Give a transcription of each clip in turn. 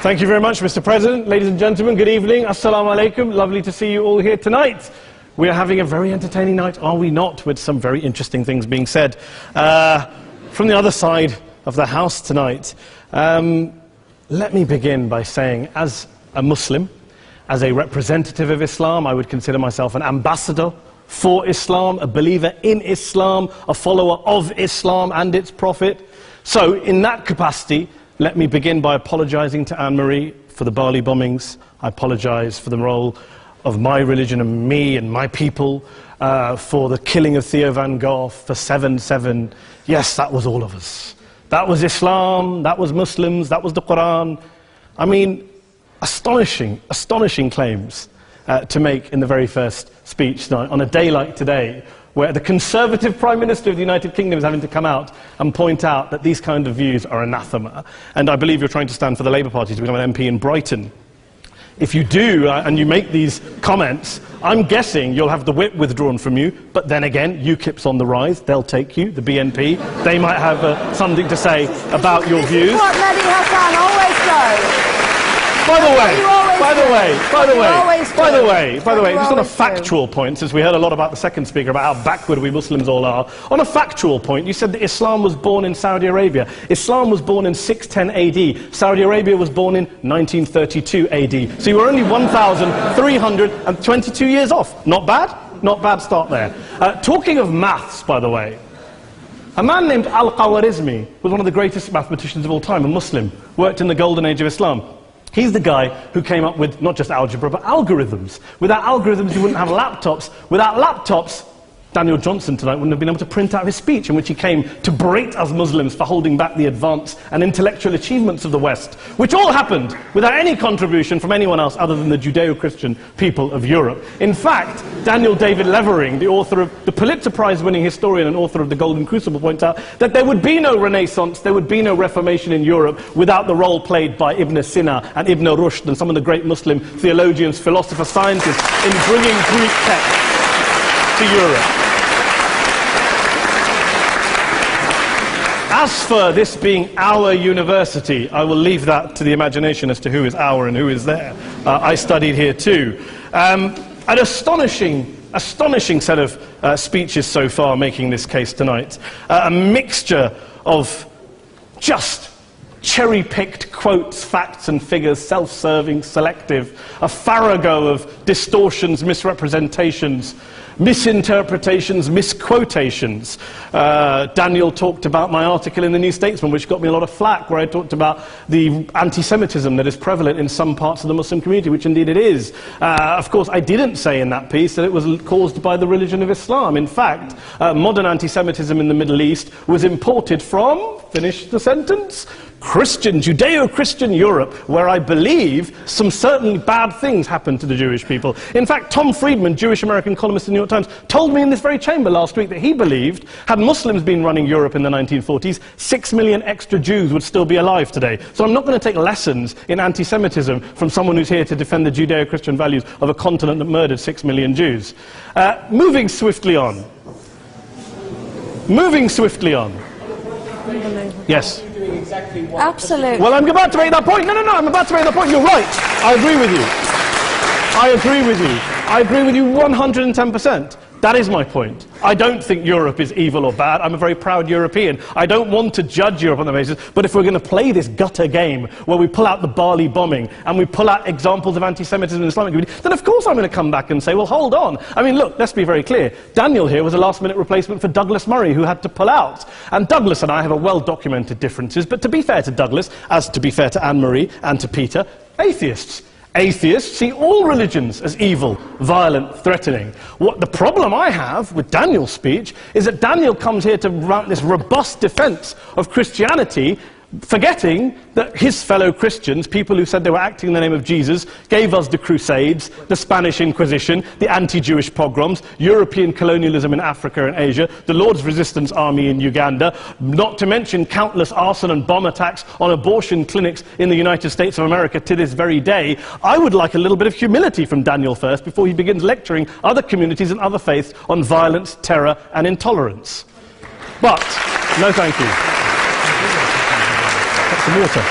Thank you very much, Mr. President. Ladies and gentlemen, good evening. Assalamu alaikum. Lovely to see you all here tonight. We are having a very entertaining night, are we not, with some very interesting things being said from the other side of the house tonight. Let me begin by saying, as a Muslim, as a representative of Islam, I would consider myself an ambassador for Islam, a believer in Islam, a follower of Islam and its Prophet. So, in that capacity, let me begin by apologizing to Anne-Marie for the Bali bombings. I apologize for the role of my religion and me and my people, for the killing of Theo van Gogh, for 7/7. Yes, that was all of us. That was Islam, that was Muslims, that was the Quran. I mean, astonishing claims to make in the very first speech tonight, on a day like today, where the Conservative Prime Minister of the United Kingdom is having to come out and point out that these kind of views are anathema. And I believe you're trying to stand for the Labour Party to become an MP in Brighton. If you do, and you make these comments, I'm guessing you'll have the whip withdrawn from you, but then again, UKIP's on the rise, they'll take you, the BNP, they might have something to say about your views. This is what Mahdi Hassan always does. By the way, just on a factual point, since we heard a lot about the second speaker, about how backward we Muslims all are, on a factual point, you said that Islam was born in Saudi Arabia. Islam was born in 610 AD. Saudi Arabia was born in 1932 AD. So you were only 1,322 years off. Not bad? Not bad start there. Talking of maths, by the way, a man named Al-Khwarizmi was one of the greatest mathematicians of all time, a Muslim, worked in the golden age of Islam. He's the guy who came up with not just algebra, but algorithms. Without algorithms, you wouldn't have laptops. Without laptops, Daniel Johnson tonight wouldn't have been able to print out his speech in which he came to berate us Muslims for holding back the advance and intellectual achievements of the West, which all happened without any contribution from anyone else other than the Judeo-Christian people of Europe. In fact, Daniel David Levering, the author of the Pulitzer Prize-winning historian and author of The Golden Crucible, points out that there would be no Renaissance, there would be no Reformation in Europe without the role played by Ibn Sina and Ibn Rushd and some of the great Muslim theologians, philosophers, scientists in bringing Greek texts to Europe. As for this being our university, I will leave that to the imagination as to who is our and who is there. I studied here too. An astonishing set of speeches so far making this case tonight. A mixture of just cherry-picked quotes, facts and figures, self-serving, selective, a farrago of distortions, misrepresentations, misinterpretations, misquotations. Daniel talked about my article in the New Statesman, which got me a lot of flack, where I talked about the anti-Semitism that is prevalent in some parts of the Muslim community, which indeed it is. Of course, I didn't say in that piece that it was caused by the religion of Islam. In fact, modern anti-Semitism in the Middle East was imported from, finish the sentence, Judeo-Christian Europe, where I believe some certainly bad things happened to the Jewish people. In fact, Tom Friedman, Jewish-American columnist in the New York Times, told me in this very chamber last week that he believed, had Muslims been running Europe in the 1940s, 6 million extra Jews would still be alive today. So I'm not going to take lessons in anti-Semitism from someone who's here to defend the Judeo-Christian values of a continent that murdered 6 million Jews. Moving swiftly on. Yes. Absolutely. Well, I'm about to make that point. No, I'm about to make that point. You're right. I agree with you. I agree with you 110%. That is my point. I don't think Europe is evil or bad. I'm a very proud European. I don't want to judge Europe on the basis, but if we're going to play this gutter game where we pull out the Bali bombing and we pull out examples of anti-Semitism in the Islamic community, then of course I'm going to come back and say, well, hold on. I mean, look, let's be very clear. Daniel here was a last-minute replacement for Douglas Murray, who had to pull out. And Douglas and I have a well-documented differences, but to be fair to Douglas, as to be fair to Anne-Marie and to Peter, atheists. Atheists see all religions as evil, violent, threatening. What the problem I have with Daniel's speech is that Daniel comes here to run this robust defense of Christianity, forgetting that his fellow Christians, people who said they were acting in the name of Jesus, gave us the Crusades, the Spanish Inquisition, the anti-Jewish pogroms, European colonialism in Africa and Asia, the Lord's Resistance Army in Uganda, not to mention countless arson and bomb attacks on abortion clinics in the United States of America to this very day. I would like a little bit of humility from Daniel first before he begins lecturing other communities and other faiths on violence, terror and intolerance. But, no thank you. Some water.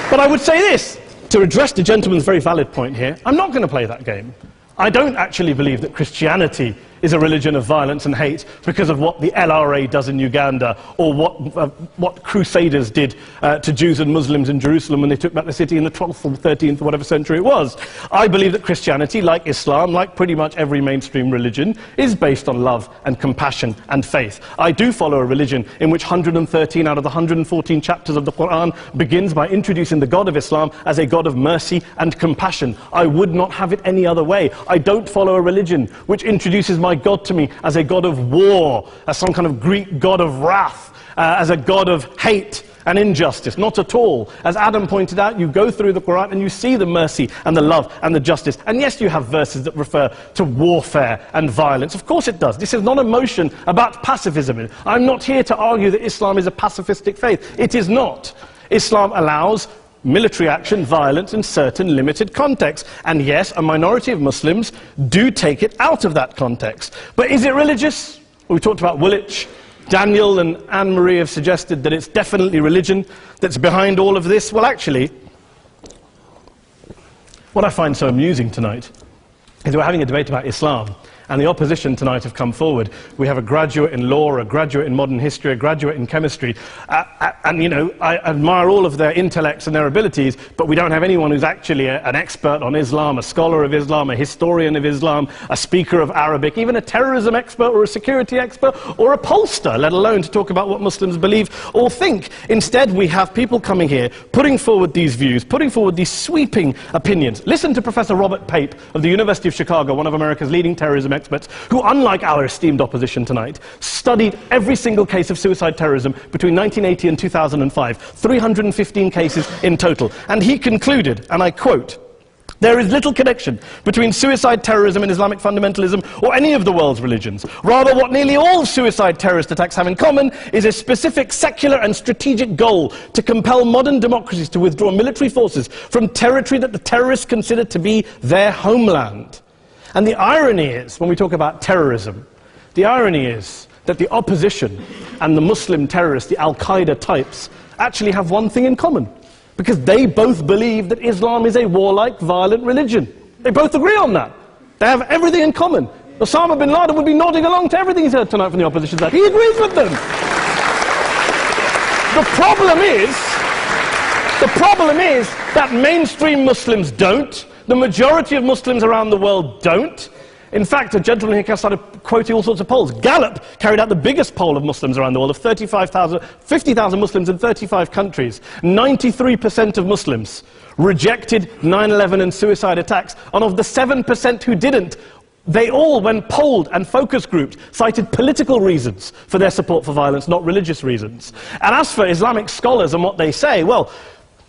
But I would say this, to address the gentleman's very valid point here, I'm not going to play that game. I don't actually believe that Christianity is a religion of violence and hate because of what the LRA does in Uganda or what Crusaders did to Jews and Muslims in Jerusalem when they took back the city in the 12th or 13th or whatever century it was. I believe that Christianity, like Islam, like pretty much every mainstream religion, is based on love and compassion and faith. I do follow a religion in which 113 out of the 114 chapters of the Quran begins by introducing the God of Islam as a God of mercy and compassion. I would not have it any other way. I don't follow a religion which introduces my God to me as a God of war, as some kind of Greek God of wrath, as a God of hate and injustice. Not at all. As Adam pointed out, you go through the Quran and you see the mercy and the love and the justice. And yes, you have verses that refer to warfare and violence. Of course it does. This is not a motion about pacifism. I'm not here to argue that Islam is a pacifistic faith. It is not. Islam allows military action, violence in certain limited contexts. And yes, a minority of Muslims do take it out of that context. But is it religious? We talked about Woolwich. Daniel and Anne-Marie have suggested that it's definitely religion that's behind all of this. Well, actually, what I find so amusing tonight is we're having a debate about Islam, and the opposition tonight have come forward. We have a graduate in law, a graduate in modern history, a graduate in chemistry, and you know, I admire all of their intellects and their abilities, but we don't have anyone who's actually an expert on Islam, a scholar of Islam, a historian of Islam, a speaker of Arabic, even a terrorism expert or a security expert or a pollster, let alone to talk about what Muslims believe or think. Instead, we have people coming here, putting forward these views, putting forward these sweeping opinions. Listen to Professor Robert Pape of the University of Chicago, one of America's leading terrorism experts, who, unlike our esteemed opposition tonight, studied every single case of suicide terrorism between 1980 and 2005, 315 cases in total. And he concluded, and I quote, "There is little connection between suicide terrorism and Islamic fundamentalism or any of the world's religions. Rather, what nearly all suicide terrorist attacks have in common is a specific secular and strategic goal to compel modern democracies to withdraw military forces from territory that the terrorists consider to be their homeland." And the irony is, when we talk about terrorism, the irony is that the opposition and the Muslim terrorists, the Al-Qaeda types, actually have one thing in common. Because they both believe that Islam is a warlike, violent religion. They both agree on that. They have everything in common. Osama bin Laden would be nodding along to everything he's heard tonight from the opposition side. He agrees with them. The problem is that mainstream Muslims don't. The majority of Muslims around the world don't. In fact, a gentleman here started quoting all sorts of polls. Gallup carried out the biggest poll of Muslims around the world, of 50,000 Muslims in 35 countries. 93% of Muslims rejected 9/11 and suicide attacks. And of the 7% who didn't, they all, when polled and focus grouped, cited political reasons for their support for violence, not religious reasons. And as for Islamic scholars and what they say, well,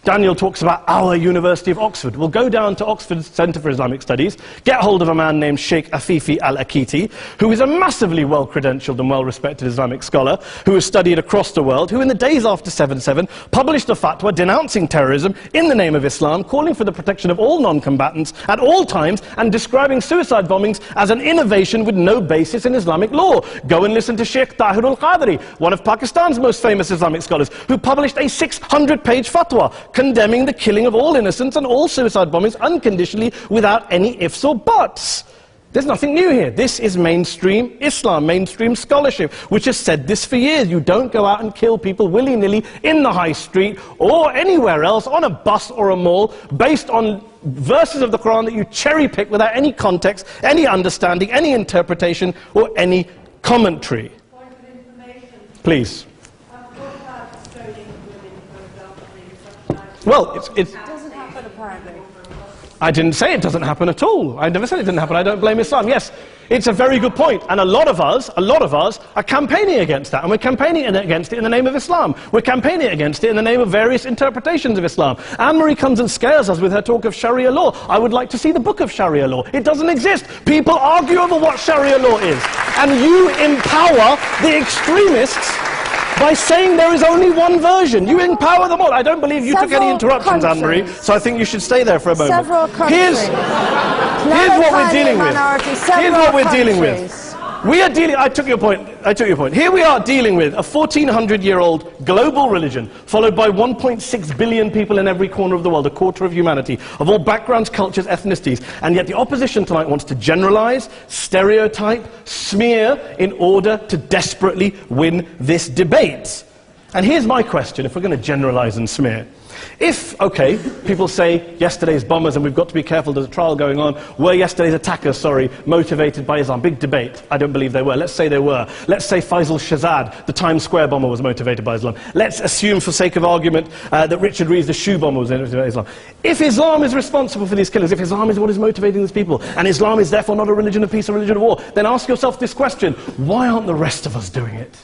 Daniel talks about our University of Oxford. We'll go down to Oxford Centre for Islamic Studies, get hold of a man named Sheikh Afifi al-Akiti, who is a massively well-credentialed and well-respected Islamic scholar, who has studied across the world, who in the days after 7/7 published a fatwa denouncing terrorism in the name of Islam, calling for the protection of all non-combatants at all times, and describing suicide bombings as an innovation with no basis in Islamic law. Go and listen to Sheikh Tahir al-Qadri, one of Pakistan's most famous Islamic scholars, who published a 600-page fatwa condemning the killing of all innocents and all suicide bombings unconditionally without any ifs or buts. There's nothing new here. This is mainstream Islam, mainstream scholarship, which has said this for years. You don't go out and kill people willy-nilly in the high street or anywhere else, on a bus or a mall, based on verses of the Quran that you cherry-pick without any context, any understanding, any interpretation, or any commentary. Point of information. Please. Well, it doesn't happen, apparently. I didn't say it doesn't happen at all. I never said it didn't happen. I don't blame Islam. Yes, it's a very good point. And a lot of us are campaigning against that. And we're campaigning against it in the name of Islam. We're campaigning against it in the name of various interpretations of Islam. Anne-Marie comes and scares us with her talk of Sharia law. I would like to see the book of Sharia law. It doesn't exist. People argue over what Sharia law is. And you empower the extremists by saying there is only one version. You empower them all. I don't believe you took any interruptions, Anne-Marie, so I think you should stay there for a moment. Several countries. Here's what we're dealing with. Here's what we're dealing with. We are dealing, I took your point. Here we are dealing with a 1400-year-old global religion, followed by 1.6 billion people in every corner of the world, a quarter of humanity, of all backgrounds, cultures, ethnicities, and yet the opposition tonight wants to generalize, stereotype, smear, in order to desperately win this debate. And here's my question, if we're going to generalize and smear. If, okay, people say yesterday's bombers, and we've got to be careful, there's a trial going on, were yesterday's attackers, motivated by Islam? Big debate. I don't believe they were. Let's say they were. Let's say Faisal Shahzad, the Times Square bomber, was motivated by Islam. Let's assume, for sake of argument, that Richard Reeves, the shoe bomber, was motivated by Islam. If Islam is responsible for these killings, if Islam is what is motivating these people, and Islam is therefore not a religion of peace, a religion of war, then ask yourself this question: why aren't the rest of us doing it?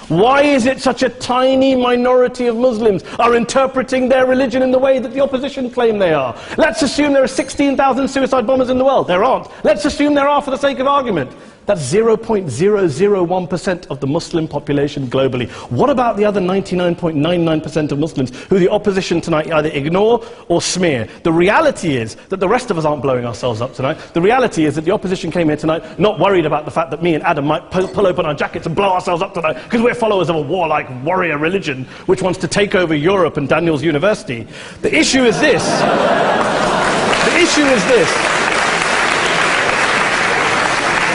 Why is it such a tiny minority of Muslims are interpreting their religion in the way that the opposition claim they are? Let's assume there are 16,000 suicide bombers in the world. There aren't. Let's assume there are for the sake of argument. That's 0.001% of the Muslim population globally. What about the other 99.99% of Muslims who the opposition tonight either ignore or smear? The reality is that the rest of us aren't blowing ourselves up tonight. The reality is that the opposition came here tonight not worried about the fact that me and Adam might pull open our jackets and blow ourselves up tonight because we're followers of a warlike warrior religion which wants to take over Europe and Daniel's university. The issue is this. The issue is this.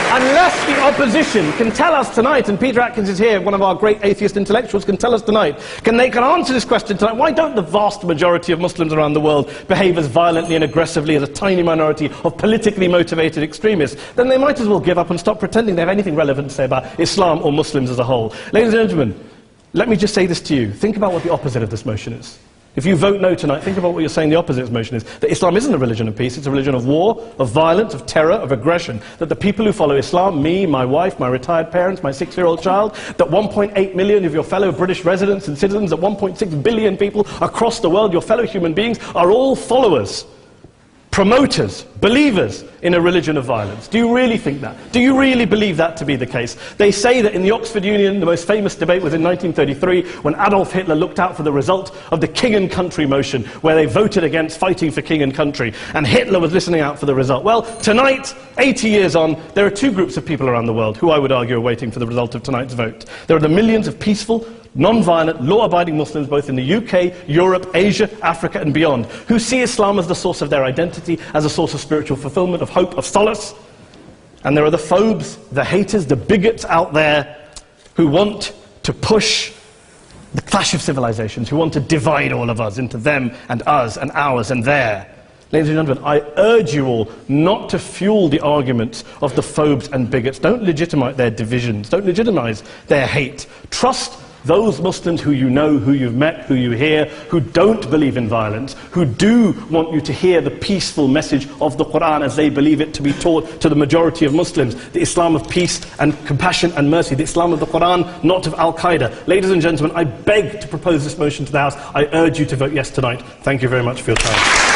Unless the opposition can tell us tonight, and Peter Atkins is here, one of our great atheist intellectuals, can tell us tonight, can answer this question tonight: why don't the vast majority of Muslims around the world behave as violently and aggressively as a tiny minority of politically motivated extremists? Then they might as well give up and stop pretending they have anything relevant to say about Islam or Muslims as a whole. Ladies and gentlemen, let me just say this to you. Think about what the opposite of this motion is. If you vote no tonight, think about what you're saying the opposite of this motion is. That Islam isn't a religion of peace, it's a religion of war, of violence, of terror, of aggression. That the people who follow Islam, me, my wife, my retired parents, my 6-year-old child, that 1.8 million of your fellow British residents and citizens, that 1.6 billion people across the world, your fellow human beings, are all followers, promoters, believers in a religion of violence. Do you really think that? Do you really believe that to be the case? They say that in the Oxford Union, the most famous debate was in 1933, when Adolf Hitler looked out for the result of the King and Country motion, where they voted against fighting for King and Country, and Hitler was listening out for the result. Well, tonight, 80 years on, there are two groups of people around the world who I would argue are waiting for the result of tonight's vote. There are the millions of peaceful, non-violent, law-abiding Muslims both in the UK, Europe, Asia, Africa and beyond, who see Islam as the source of their identity, as a source of spiritual fulfillment, of hope, of solace. And there are the phobes, the haters, the bigots out there who want to push the clash of civilizations, who want to divide all of us into them and us and ours and their. Ladies and gentlemen, I urge you all not to fuel the arguments of the phobes and bigots. Don't legitimize their divisions. Don't legitimize their hate. Trust those Muslims who you know, who you've met, who you hear, who don't believe in violence, who do want you to hear the peaceful message of the Quran as they believe it to be taught to the majority of Muslims, the Islam of peace and compassion and mercy, the Islam of the Quran, not of Al-Qaeda. Ladies and gentlemen, I beg to propose this motion to the House. I urge you to vote yes tonight. Thank you very much for your time.